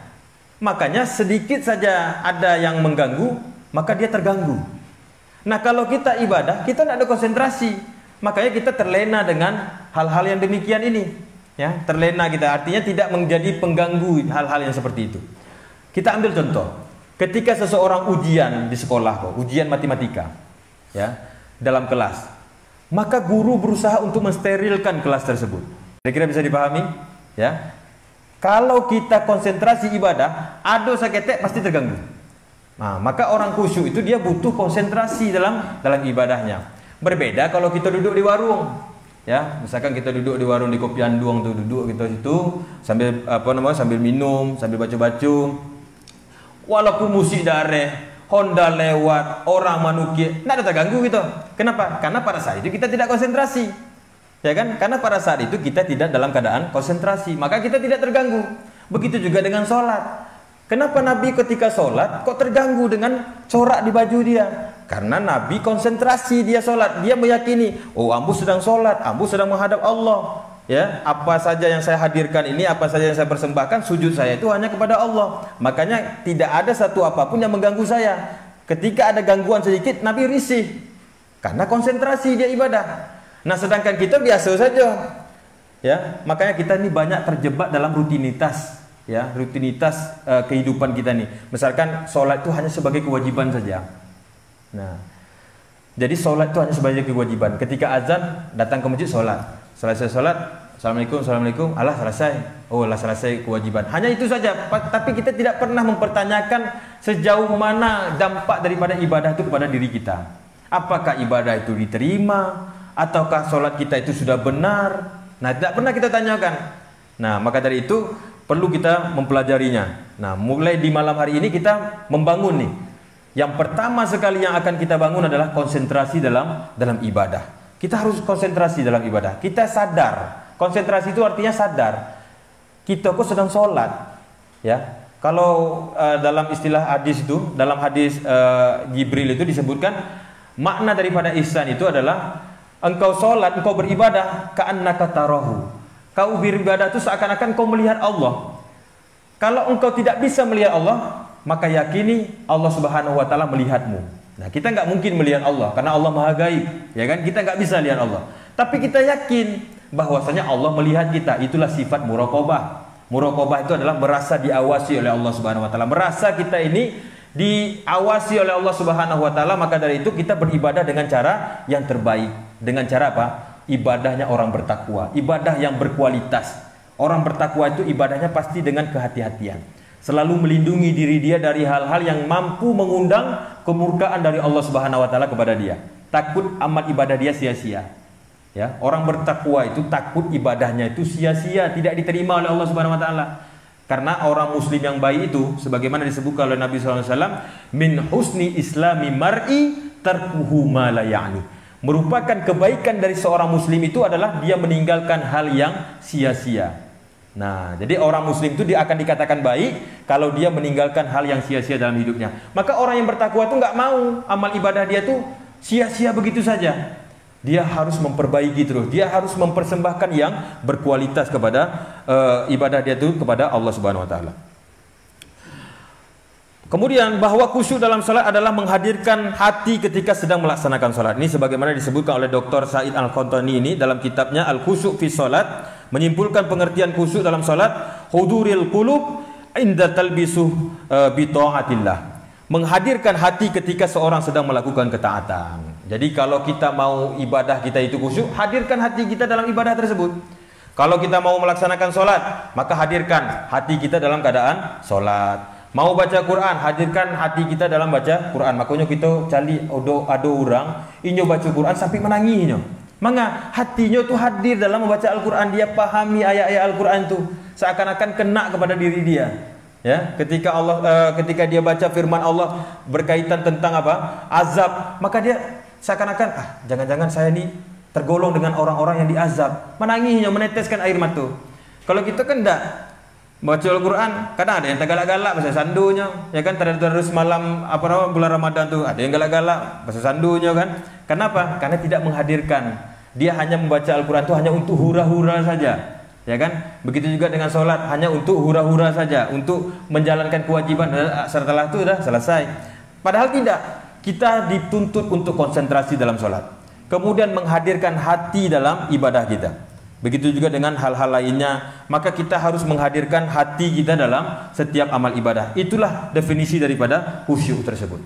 Makanya sedikit saja ada yang mengganggu, maka dia terganggu. Nah kalau kita ibadah, kita tidak ada konsentrasi. Makanya kita terlena dengan hal-hal yang demikian ini. Ya, terlena kita, artinya tidak menjadi pengganggu hal-hal yang seperti itu. Kita ambil contoh, ketika seseorang ujian di sekolah, ujian matematika, ya, dalam kelas, maka guru berusaha untuk mensterilkan kelas tersebut. Kira-kira bisa dipahami? Ya, kalau kita konsentrasi ibadah, ado saketek pasti terganggu. Nah, maka orang khusyuk itu dia butuh konsentrasi dalam ibadahnya. Berbeda kalau kita duduk di warung. Ya, misalkan kita duduk di warung di Kopi Anduang tuh, duduk gitu situ sambil sambil minum, sambil baca-baca. Walaupun musik dareh, Honda lewat, orang manukir, tidak ada terganggu gitu. Kenapa? Karena pada saat itu kita tidak konsentrasi. Ya kan? Karena pada saat itu kita tidak dalam keadaan konsentrasi, maka kita tidak terganggu. Begitu juga dengan sholat. Kenapa Nabi ketika sholat kok terganggu dengan corak di baju dia? Karena Nabi konsentrasi dia sholat. Dia meyakini, oh ambu sedang sholat, ambu sedang menghadap Allah. Ya, apa saja yang saya hadirkan ini, apa saja yang saya persembahkan, sujud saya itu hanya kepada Allah. Makanya tidak ada satu apapun yang mengganggu saya. Ketika ada gangguan sedikit, Nabi risih. Karena konsentrasi dia ibadah. Nah, sedangkan kita biasa saja. Ya, makanya kita ini banyak terjebak dalam rutinitas. Ya, rutinitas kehidupan kita nih. Misalkan sholat itu hanya sebagai kewajiban saja. Nah, jadi sholat itu hanya sebagai kewajiban. Ketika azan, datang ke masjid sholat. Selesai sholat, assalamualaikum, assalamualaikum, Allah selesai. Oh, Allah selesai kewajiban. Hanya itu saja. Tapi kita tidak pernah mempertanyakan sejauh mana dampak daripada ibadah itu kepada diri kita. Apakah ibadah itu diterima, ataukah sholat kita itu sudah benar? Nah, tidak pernah kita tanyakan. Nah, maka dari itu perlu kita mempelajarinya. Nah, mulai di malam hari ini kita membangun nih. Yang pertama sekali yang akan kita bangun adalah konsentrasi dalam ibadah. Kita harus konsentrasi dalam ibadah. Kita sadar. Konsentrasi itu artinya sadar. Kita kok sedang sholat. Ya. Kalau dalam istilah hadis itu, dalam hadis Jibril itu disebutkan, makna daripada ihsan itu adalah engkau sholat, engkau beribadah, ka'annaka tarahu. Kau beribadah itu seakan-akan kau melihat Allah. Kalau engkau tidak bisa melihat Allah, maka yakini Allah Subhanahu wa taala melihatmu. Nah, kita nggak mungkin melihat Allah karena Allah Maha Gaib, ya kan? Kita nggak bisa lihat Allah. Tapi kita yakin bahwasanya Allah melihat kita. Itulah sifat muraqabah. Muraqabah itu adalah merasa diawasi oleh Allah Subhanahu wa taala. Merasa kita ini diawasi oleh Allah Subhanahu wa taala, maka dari itu kita beribadah dengan cara yang terbaik. Dengan cara apa? Ibadahnya orang bertakwa, ibadah yang berkualitas. Orang bertakwa itu ibadahnya pasti dengan kehati-hatian. Selalu melindungi diri dia dari hal-hal yang mampu mengundang kemurkaan dari Allah Subhanahu wa taala kepada dia. Takut amal ibadah dia sia-sia. Ya, orang bertakwa itu takut ibadahnya itu sia-sia, tidak diterima oleh Allah Subhanahu wa taala. Karena orang muslim yang baik itu sebagaimana disebutkan oleh Nabi sallallahu alaihi wasallam, min husni islami mar'i tarkuhu ma la ya'ni. Merupakan kebaikan dari seorang muslim itu adalah dia meninggalkan hal yang sia-sia. Nah, jadi orang muslim itu dia akan dikatakan baik kalau dia meninggalkan hal yang sia-sia dalam hidupnya. Maka orang yang bertakwa itu nggak mau amal ibadah dia tuh sia-sia begitu saja. Dia harus memperbaiki terus. Dia harus mempersembahkan yang berkualitas kepada ibadah dia itu kepada Allah Subhanahu wa taala. Kemudian bahwa khusyuk dalam salat adalah menghadirkan hati ketika sedang melaksanakan salat. Ini sebagaimana disebutkan oleh Dr. Said Al-Qantani ini dalam kitabnya Al-Khusyuk fi Salat, menyimpulkan pengertian khusyuk dalam salat, huduril qulub inda talbisuh bi taatillah. Menghadirkan hati ketika seorang sedang melakukan ketaatan. Jadi kalau kita mau ibadah kita itu khusyuk, hadirkan hati kita dalam ibadah tersebut. Kalau kita mau melaksanakan salat, maka hadirkan hati kita dalam keadaan salat. Mau baca Quran, hadirkan hati kita dalam baca Quran. Makanya kita cari ada orang inyo baca Quran sampai menangisnya. Maka hatinya tuh hadir dalam membaca Al-Quran. Dia pahami ayat-ayat Al-Quran tuh seakan-akan kena kepada diri dia. Ya, ketika dia baca firman Allah berkaitan tentang apa? Azab, maka dia seakan-akan jangan-jangan saya ini tergolong dengan orang-orang yang diazab. Menangisnya, meneteskan air mata. Kalau kita kan enggak. Baca Al-Quran, kadang ada yang galak-galak bahasa sandunya, ya kan? Terus malam bulan Ramadan tuh ada yang galak-galak bahasa sandunya kan? Kenapa? Karena tidak menghadirkan. Dia hanya membaca Al-Quran itu hanya untuk hura-hura saja, ya kan? Begitu juga dengan sholat, hanya untuk hura-hura saja, untuk menjalankan kewajiban. Setelah itu sudah selesai. Padahal tidak. Kita dituntut untuk konsentrasi dalam sholat, kemudian menghadirkan hati dalam ibadah kita. Begitu juga dengan hal-hal lainnya, maka kita harus menghadirkan hati kita dalam setiap amal ibadah. Itulah definisi daripada khusyuk tersebut.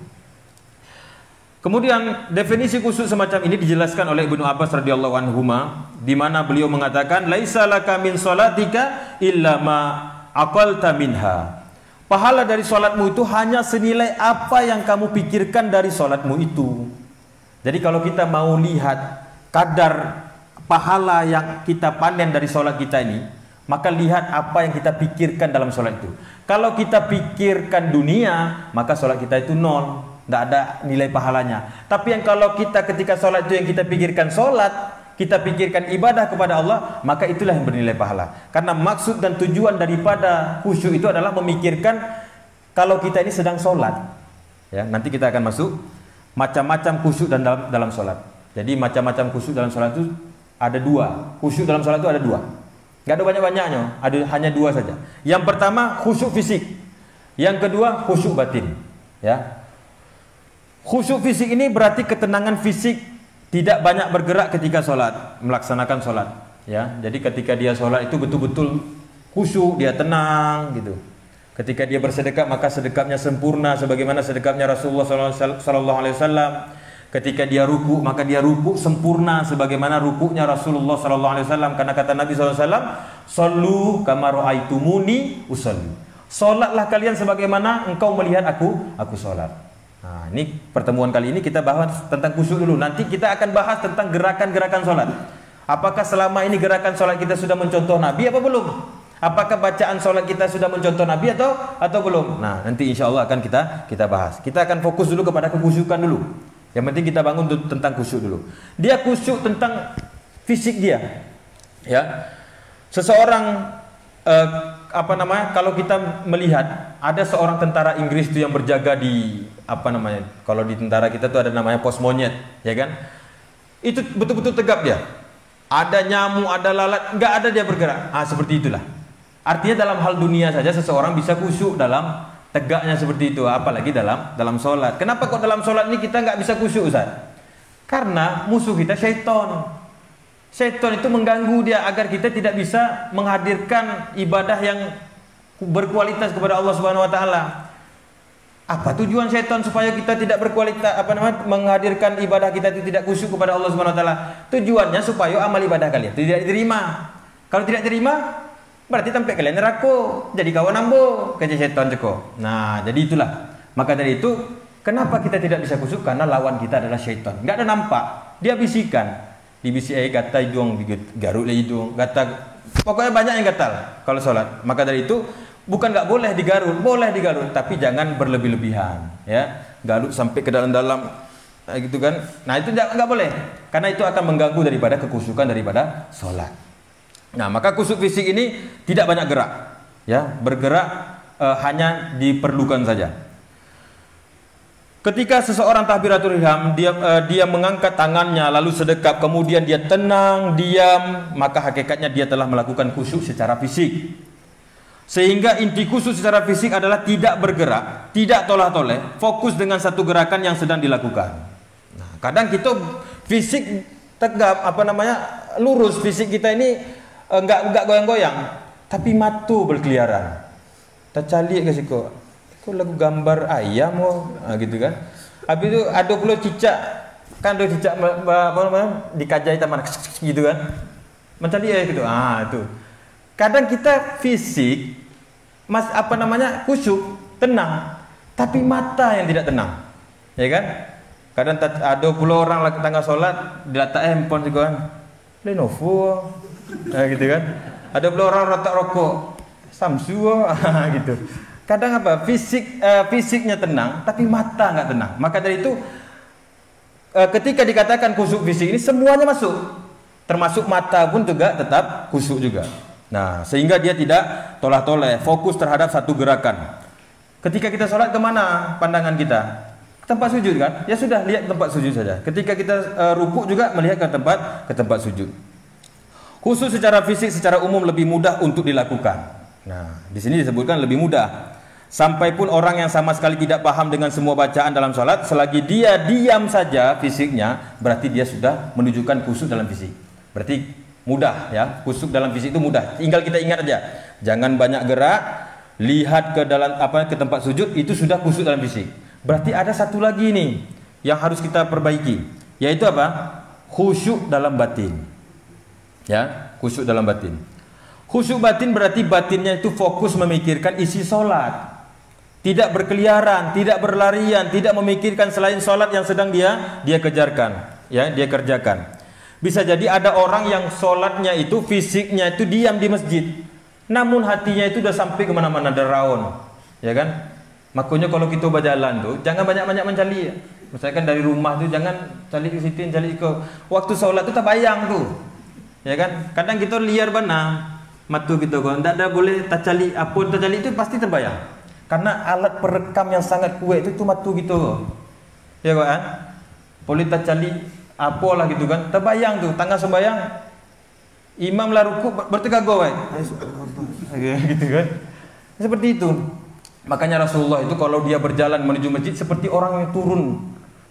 Kemudian definisi khusyuk semacam ini dijelaskan oleh Ibnu Abbas radhiyallahu anhuma, di mana beliau mengatakan, "Laisa laka min salatika illa ma aqalta minha." Pahala dari salatmu itu hanya senilai apa yang kamu pikirkan dari salatmu itu. Jadi kalau kita mau lihat kadar pahala yang kita panen dari sholat kita ini, maka lihat apa yang kita pikirkan dalam sholat itu. Kalau kita pikirkan dunia, maka sholat kita itu nol, tidak ada nilai pahalanya. Tapi yang kalau kita ketika sholat itu yang kita pikirkan sholat, kita pikirkan ibadah kepada Allah, maka itulah yang bernilai pahala. Karena maksud dan tujuan daripada khusyuk itu adalah memikirkan kalau kita ini sedang sholat. Ya, nanti kita akan masuk macam-macam khusyuk dalam sholat. Jadi macam-macam khusyuk dalam sholat itu ada dua. Khusyuk dalam sholat itu ada dua. Gak ada banyak-banyaknya, ada hanya dua saja. Yang pertama khusyuk fisik, yang kedua khusyuk batin. Ya, khusyuk fisik ini berarti ketenangan fisik, tidak banyak bergerak ketika sholat, melaksanakan sholat. Ya, jadi ketika dia sholat itu betul-betul khusyuk, dia tenang gitu. Ketika dia bersedekap, maka sedekapnya sempurna sebagaimana sedekapnya Rasulullah SAW. Ketika dia ruku, maka dia ruku sempurna sebagaimana rukuknya Rasulullah SAW. Karena kata Nabi SAW, "Shallu kama ra'aitumuni usolli." Salatlah kalian sebagaimana engkau melihat aku salat. Nah, ini pertemuan kali ini kita bahas tentang khusyuk dulu. Nanti kita akan bahas tentang gerakan-gerakan salat. Apakah selama ini gerakan salat kita sudah mencontoh Nabi apa belum? Apakah bacaan salat kita sudah mencontoh Nabi atau belum? Nah, nanti insya Allah akan kita bahas. Kita akan fokus dulu kepada kekhusyukan dulu. Yang penting kita bangun tentang khusyuk dulu. Dia khusyuk tentang fisik dia. Ya. Seseorang kalau kita melihat ada seorang tentara Inggris itu yang berjaga di kalau di tentara kita tuh ada namanya pos monyet, ya kan? Itu betul-betul tegap dia. Ada nyamuk, ada lalat, nggak ada dia bergerak. Seperti itulah. Artinya dalam hal dunia saja seseorang bisa khusyuk dalam tegaknya seperti itu, apalagi dalam sholat. Kenapa kok dalam sholat ini kita nggak bisa khusyuk, Ustaz? Karena musuh kita syaitan. Syaitan itu mengganggu dia agar kita tidak bisa menghadirkan ibadah yang berkualitas kepada Allah Subhanahu Wa Taala. Apa tujuan syaitan supaya kita tidak berkualitas, menghadirkan ibadah kita itu tidak khusyuk kepada Allah Subhanahu Wa Taala? Tujuannya supaya amal ibadah kalian tidak diterima. Kalau tidak diterima, berarti sampai kalian neraka, jadi kawan ambo, kerja setan ceko. Nah, jadi itulah. Maka dari itu, kenapa kita tidak bisa khusyuk? Karena lawan kita adalah syaitan. Enggak ada nampak, dia bisikan. Dibisik gata hidung, garuk hidung, pokoknya banyak yang gatal kalau sholat. Maka dari itu, bukan nggak boleh digaruk, boleh digaruk, tapi jangan berlebih-lebihan, ya. Garuk sampai ke dalam-dalam, gitu kan. Nah, itu nggak boleh, karena itu akan mengganggu daripada kekhusyukan daripada sholat. Nah, maka khusyuk fisik ini tidak banyak gerak, ya, bergerak hanya diperlukan saja. Ketika seseorang takbiratul ihram, dia mengangkat tangannya lalu sedekap, kemudian dia tenang, diam, maka hakikatnya dia telah melakukan khusyuk secara fisik. Sehingga inti khusyuk secara fisik adalah tidak bergerak, tidak tolah-toleh, fokus dengan satu gerakan yang sedang dilakukan. Nah, kadang kita fisik tegap, lurus, fisik kita ini enggak goyang-goyang, tapi matu berkeliaran. Tercalik ke siku. Kok lagu gambar ayam gitu kan. Habis itu ada pula cicak. Kan ada cicak dikajai taman gitu kan. Mencari gitu. Itu. Kadang kita fisik khusyuk, tenang, tapi mata yang tidak tenang. Ya kan? Kadang ada pula orang lagi tengah sholat diletak handphone gitu kan. Lenovo gitu kan. Ada pula orang letak rokok Samsung gitu. Kadang fisiknya tenang, tapi mata nggak tenang. Maka dari itu, ketika dikatakan khusyuk fisik ini semuanya masuk, termasuk mata pun juga tetap khusyuk juga. Nah, sehingga dia tidak toleh-toleh, fokus terhadap satu gerakan. Ketika kita sholat, kemana pandangan kita? Tempat sujud kan? Ya sudah, lihat tempat sujud saja. Ketika kita rukuk juga melihat ke tempat sujud. Khusus secara fisik, secara umum lebih mudah untuk dilakukan. Nah, di sini disebutkan lebih mudah. Sampai pun orang yang sama sekali tidak paham dengan semua bacaan dalam sholat, selagi dia diam saja fisiknya, berarti dia sudah menunjukkan khusyuk dalam fisik. Berarti mudah ya, khusyuk dalam fisik itu mudah. Tinggal kita ingat aja, jangan banyak gerak, lihat ke dalam ke tempat sujud, itu sudah khusyuk dalam fisik. Berarti ada satu lagi nih yang harus kita perbaiki, yaitu apa? Khusyuk dalam batin. Ya, khusyuk dalam batin. Khusyuk batin berarti batinnya itu fokus memikirkan isi sholat. Tidak berkeliaran, tidak berlarian, tidak memikirkan selain sholat yang sedang dia kejarkan, ya, dia kerjakan. Bisa jadi ada orang yang sholatnya itu, fisiknya itu diam di masjid, namun hatinya itu udah sampai kemana-mana, deraun, ya kan? Makanya kalau kita berjalan tuh, jangan banyak-banyak mencari. Misalkan dari rumah tuh jangan cari ke situ, cari ke. Waktu sholat tuh terbayang tuh, ya kan? Kadang kita liar benar, matu gitu kan, tidak ada boleh tercali, apa tercali itu pasti terbayang. Karena alat perekam yang sangat kuat itu matu gitu, ya kan? Boleh tercali apalah gitu kan, terbayang tuh, tengah sembahyang, imam lah rukuk bertegak-tegak, gitu kan? Seperti itu. Makanya Rasulullah itu kalau dia berjalan menuju masjid seperti orang yang turun.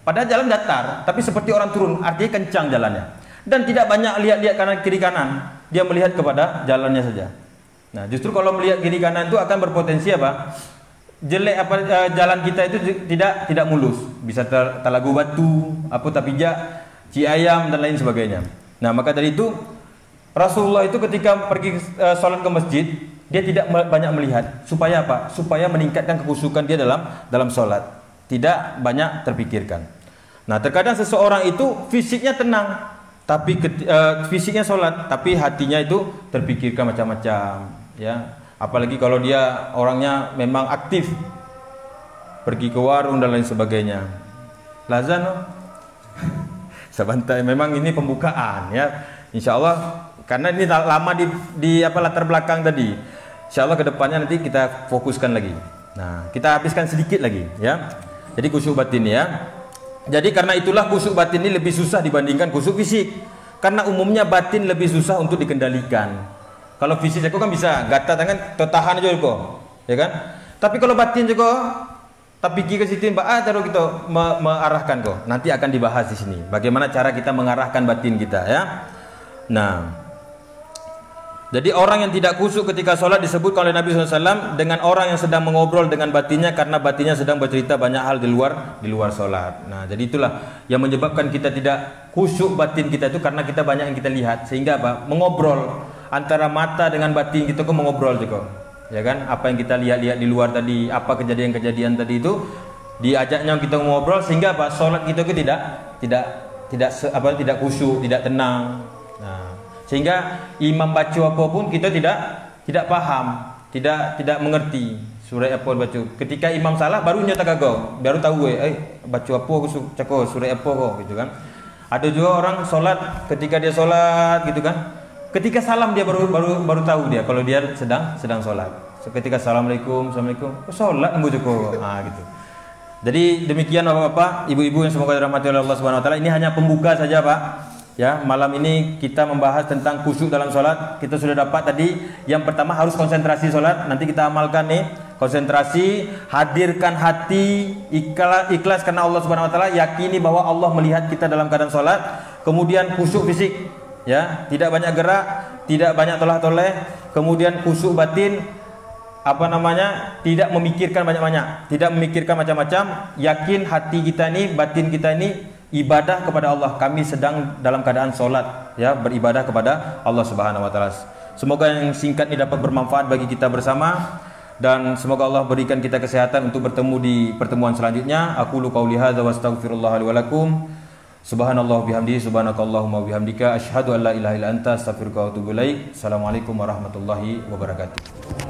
Padahal jalan datar, tapi seperti orang turun, artinya kencang jalannya. Dan tidak banyak lihat-lihat kanan kiri kanan, dia melihat kepada jalannya saja. Nah, justru kalau melihat kiri kanan itu akan berpotensi apa? Jelek jalan kita itu tidak mulus, bisa terlagu batu, tapijak, ciayam dan lain sebagainya. Nah, maka dari itu Rasulullah itu ketika pergi sholat ke masjid, dia tidak banyak melihat. Supaya apa? Supaya meningkatkan kekhusyukan dia dalam sholat, tidak banyak terpikirkan. Nah, terkadang seseorang itu fisiknya tenang, tapi fisiknya sholat, tapi hatinya itu terpikirkan macam-macam, ya. Apalagi kalau dia orangnya memang aktif, pergi ke warung dan lain sebagainya. Lazan, sebentar, memang ini pembukaan ya. Insya Allah, karena ini lama di latar belakang tadi. Insya Allah kedepannya nanti kita fokuskan lagi. Nah, kita habiskan sedikit lagi ya. Jadi khusyuk batin ya. Jadi karena itulah khusyuk batin ini lebih susah dibandingkan khusyuk fisik. Karena umumnya batin lebih susah untuk dikendalikan. Kalau fisik aku kan bisa, gatal tangan, tertahan aja kok, ya kan? Tapi kalau batin juga, tapi ke situ, taruh kita mengarahkan kok. Nanti akan dibahas di sini. Bagaimana cara kita mengarahkan batin kita, ya? Nah, jadi orang yang tidak khusyuk ketika sholat disebut oleh Nabi SAW dengan orang yang sedang mengobrol dengan batinnya karena batinnya sedang bercerita banyak hal di luar sholat. Nah, jadi itulah yang menyebabkan kita tidak khusyuk batin kita itu karena kita banyak yang kita lihat, sehingga apa? Mengobrol. Antara mata dengan batin kita kok mengobrol juga, ya kan? Apa yang kita lihat-lihat di luar tadi, apa kejadian-kejadian tadi itu diajaknya kita mengobrol sehingga apa? Sholat kita itu tidak khusyuk, tidak tenang. Nah, sehingga imam baca apapun kita tidak paham, tidak mengerti surah apa baca. Ketika imam salah baru nyata gagal, baru tahu baca apa aku cakap surah apa kok gitu kan. Ada juga orang sholat, ketika dia sholat gitu kan. Ketika salam dia baru tahu dia kalau dia sedang sholat. Ketika assalamualaikum, sholat nunggu cukup, gitu. Jadi demikian bapak-bapak, ibu-ibu yang semoga dirahmati oleh Allah Subhanahu Wa Taala. Ini hanya pembuka saja pak. Ya, malam ini kita membahas tentang khusyuk dalam sholat. Kita sudah dapat tadi yang pertama harus konsentrasi sholat. Nanti kita amalkan nih, konsentrasi, hadirkan hati, ikhlas karena Allah Subhanahu Wa Taala. Yakini bahwa Allah melihat kita dalam keadaan sholat. Kemudian khusyuk fisik. Ya, tidak banyak gerak, tidak banyak toleh-toleh, kemudian khusyuk batin, tidak memikirkan banyak-banyak, tidak memikirkan macam-macam, yakin hati kita ini, batin kita ini ibadah kepada Allah. Kami sedang dalam keadaan sholat, ya, beribadah kepada Allah Subhanahu Wa Taala. Semoga yang singkat ini dapat bermanfaat bagi kita bersama, dan semoga Allah berikan kita kesehatan untuk bertemu di pertemuan selanjutnya. Aku qouli hadza wa astaghfirullah li wa lakum. Subhanallah bihamdihi, subhanakallahumma bihamdika, asyhadu an la ilaha illa anta, astaghfiruka wa atubu ilaik. Assalamualaikum warahmatullahi wabarakatuh.